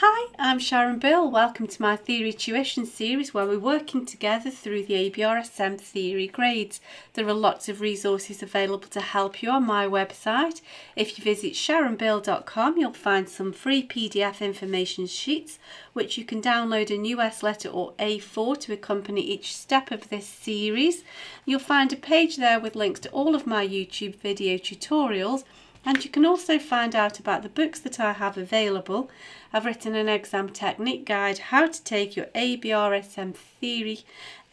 Hi, I'm Sharon Bill. Welcome to my theory tuition series where we're working together through the ABRSM Theory Grades. There are lots of resources available to help you on my website. If you visit sharonbill.com, you'll find some free PDF information sheets which you can download in US letter or A4 to accompany each step of this series. You'll find a page there with links to all of my YouTube video tutorials. And you can also find out about the books that I have available. I've written an exam technique guide, how to take your ABRSM Theory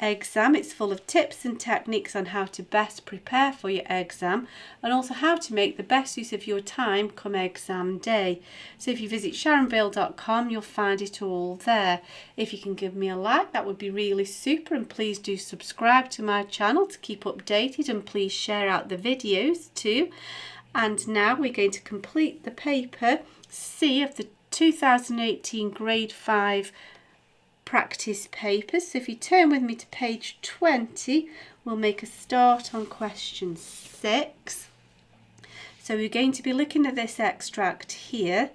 Exam. It's full of tips and techniques on how to best prepare for your exam and also how to make the best use of your time come exam day. So if you visit sharonbill.com, you'll find it all there. If you can give me a like, that would be really super, and please do subscribe to my channel to keep updated, and please share out the videos too. And now we're going to complete the paper C of the 2018 Grade 5 practice papers. So if you turn with me to page 20, we'll make a start on question 6. So we're going to be looking at this extract here,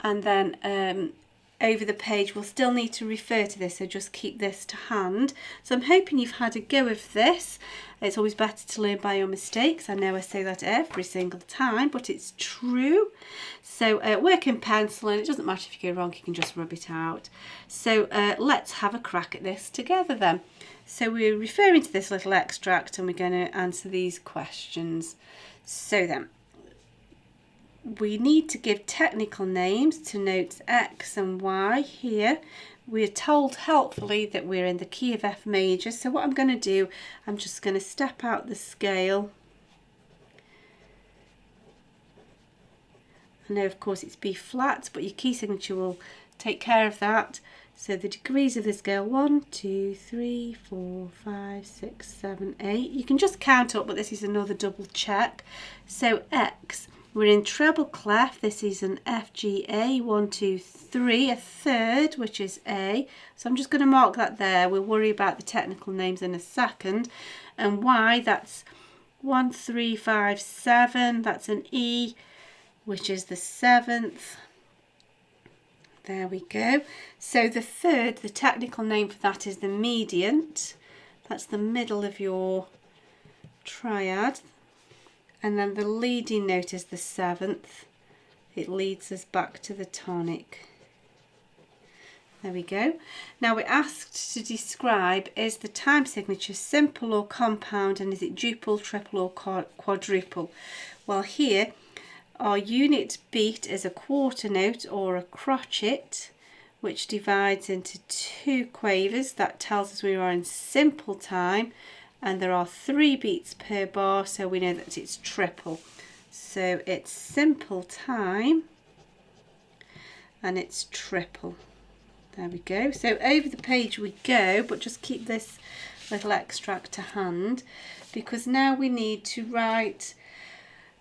and then over the page we'll still need to refer to this, so just keep this to hand. So I'm hoping you've had a go of this. It's always better to learn by your mistakes. I know I say that every single time, but it's true. So work in pencil, and it doesn't matter if you go wrong, you can just rub it out. So let's have a crack at this together then. So we're referring to this little extract and we're going to answer these questions. So then, we need to give technical names to notes X and Y here. We're told helpfully that we're in the key of F major. So what I'm going to do, I'm just going to step out the scale. I know of course it's B flat, but your key signature will take care of that. So the degrees of the scale, 1, 2, 3, 4, 5, 6, 7, 8. You can just count up, but this is another double check. So X. We're in treble clef. This is an F, G, A, 1, 2, 3, a third, which is A. So I'm just going to mark that there. We'll worry about the technical names in a second. And Y, that's 1, 3, 5, 7. That's an E, which is the 7th. There we go. So the third, the technical name for that is the mediant. That's the middle of your triad. And then the leading note is the 7th. It leads us back to the tonic. There we go. Now we're asked to describe, is the time signature simple or compound, and is it duple, triple or quadruple? Well, here our unit beat is a quarter note or a crotchet, which divides into 2 quavers. That tells us we are in simple time. And there are 3 beats per bar, so we know that it's triple. So it's simple time and it's triple. There we go. So over the page we go, but just keep this little extract to hand, because now we need to write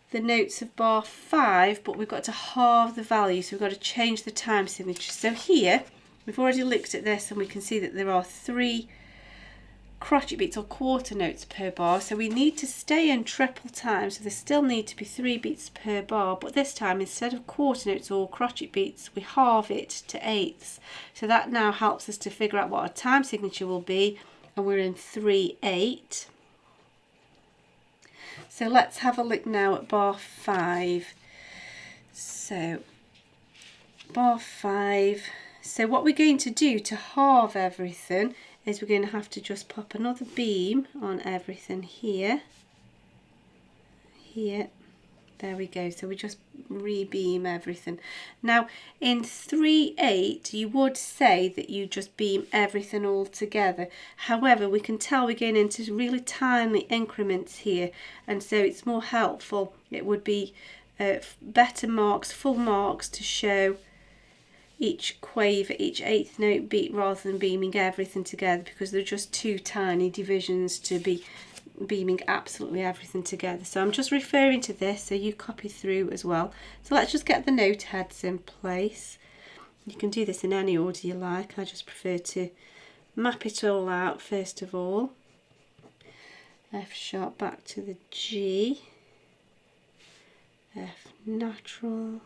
the notes of bar 5, but we've got to halve the value, so we've got to change the time signature. So here, we've already looked at this and we can see that there are 3 crotchet beats or quarter notes per bar, so we need to stay in triple time, so there still need to be 3 beats per bar, but this time instead of quarter notes or crotchet beats we halve it to eighths. So that now helps us to figure out what our time signature will be, and we're in 3/8. So let's have a look now at bar 5. So bar 5, so what we're going to do to halve everything is we're going to have to just pop another beam on everything here. There we go. So we just re-beam everything. Now in 3/8 you would say that you just beam everything all together. However, we can tell we're going into really tiny increments here, and so it's more helpful. It would be better marks, full marks, to show each quaver, each 8th note beat, rather than beaming everything together, because they're just too tiny divisions to be beaming absolutely everything together. So I'm just referring to this, so you copy through as well. So let's just get the note heads in place. You can do this in any order you like. I just prefer to map it all out first of all. F sharp back to the G, F natural,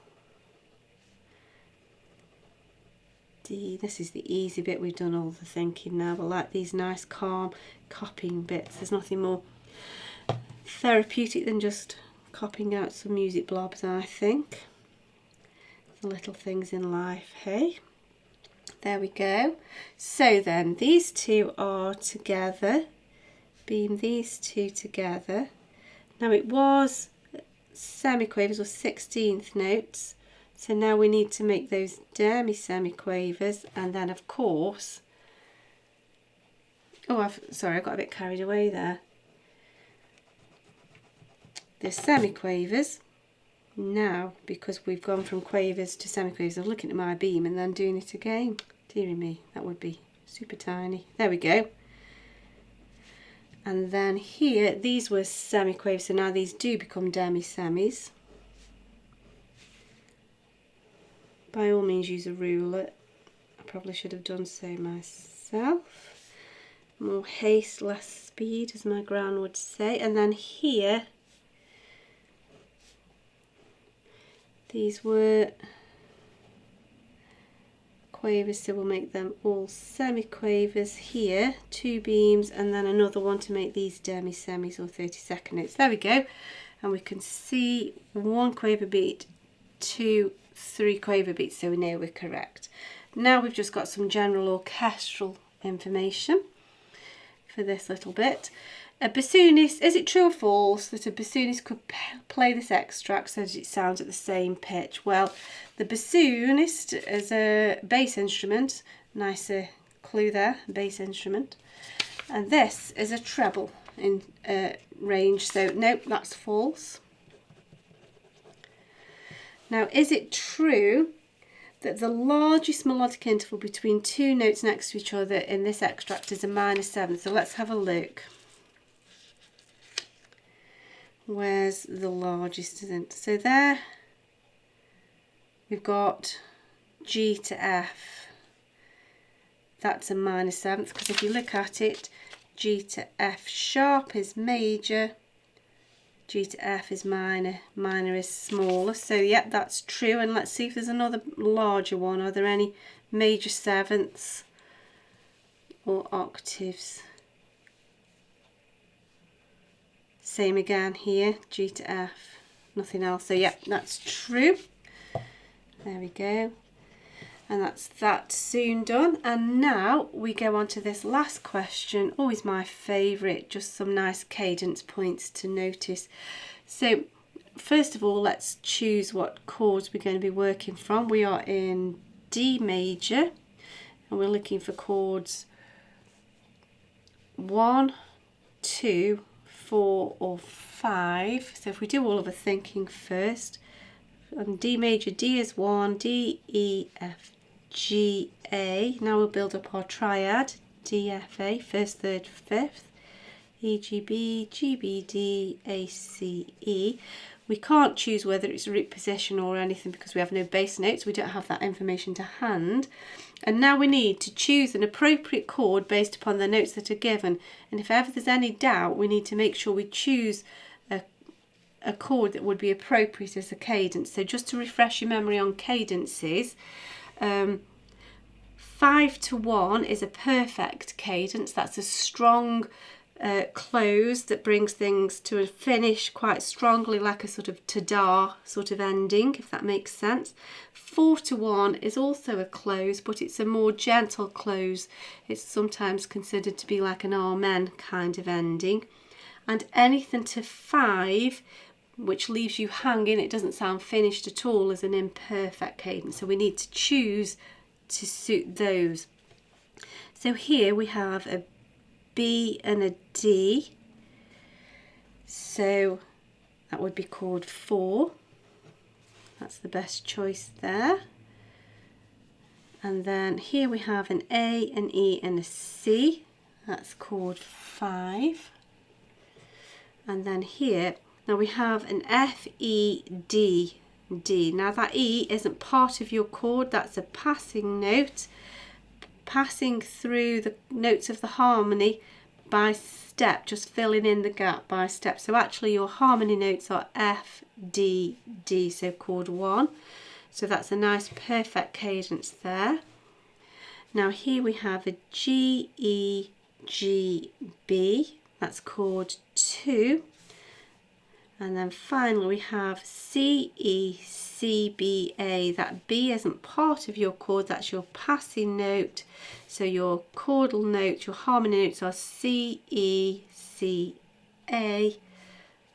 D. This is the easy bit. We've done all the thinking now, but I like these nice calm copying bits. There's nothing more therapeutic than just copying out some music blobs, I think. The little things in life, hey? There we go. So then these two are together. Beam these two together. Now it was semiquavers or 16th notes. So now we need to make those demi-semiquavers, and then of course, sorry, I got a bit carried away there. The semiquavers, now because we've gone from quavers to semiquavers, I'm looking at my beam and then doing it again. Dearie me, that would be super tiny. There we go. And then here, these were semiquavers, so now these do become demi-semis. By all means use a ruler. I probably should have done so myself. More haste, less speed, as my gran would say. And then here, these were quavers, so we'll make them all semiquavers here, 2 beams, and then another one to make these demi-semis or 32nd notes. There we go. And we can see 1 quaver beat, 2, 3 quaver beats, so we know we're correct. Now we've just got some general orchestral information for this little bit. A bassoonist, is it true or false that a bassoonist could play this extract so that it sounds at the same pitch? Well, the bassoonist is a bass instrument, nicer clue there, bass instrument, and this is a treble in range, so nope, that's false. Now, is it true that the largest melodic interval between 2 notes next to each other in this extract is a minor 7? So let's have a look. Where's the largest? So there we've got G to F. That's a minor 7th, because if you look at it, G to F sharp is major, G to F is minor, minor is smaller. So yep, that's true. And let's see if there's another larger one. Are there any major 7ths or octaves? Same again here, G to F, nothing else. So yep, that's true. There we go. And that's that soon done. And now we go on to this last question, always my favourite, just some nice cadence points to notice. So first of all, let's choose what chords we're going to be working from. We are in D major and we're looking for chords 1, 2, 4 or 5. So if we do all of the thinking first, on D major, D is 1, D, E, F, G, A. Now we'll build up our triad, D, F, A, 1st, 3rd, 5th, E, G, B, G, B, D, A, C, E. We can't choose whether it's root position or anything because we have no bass notes. We don't have that information to hand. And now we need to choose an appropriate chord based upon the notes that are given. And if ever there's any doubt, we need to make sure we choose a chord that would be appropriate as a cadence. So just to refresh your memory on cadences, 5 to 1 is a perfect cadence. That's a strong close that brings things to a finish quite strongly, like a sort of ta-da sort of ending, if that makes sense. 4 to 1 is also a close, but it's a more gentle close. It's sometimes considered to be like an amen kind of ending. And anything to 5, which leaves you hanging, it doesn't sound finished at all, as an imperfect cadence. So we need to choose to suit those. So here we have a B and a D, so that would be chord 4. That's the best choice there. And then here we have an A, an E and a C, that's chord 5. And then here, now we have an F, E, D, D. Now that E isn't part of your chord, that's a passing note, passing through the notes of the harmony by step, just filling in the gap by step. So actually your harmony notes are F, D, D, so chord 1. So that's a nice perfect cadence there. Now here we have a G, E, G, B, that's chord 2. And then finally we have C, E, C, B, A. That B isn't part of your chord, that's your passing note. So your chordal notes, your harmony notes are C, E, C, A,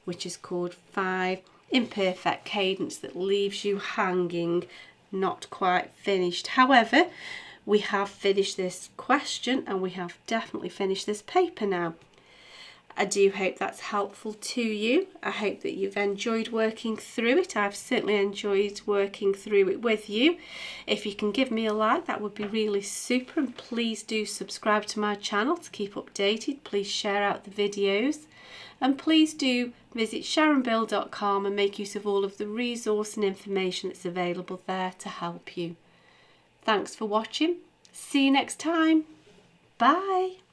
which is chord 5. Imperfect cadence that leaves you hanging, not quite finished. However, we have finished this question and we have definitely finished this paper now. I do hope that's helpful to you. I hope that you've enjoyed working through it. I've certainly enjoyed working through it with you. If you can give me a like, that would be really super, and please do subscribe to my channel to keep updated. Please share out the videos, and please do visit sharonbill.com and make use of all of the resource and information that's available there to help you. Thanks for watching. See you next time. Bye.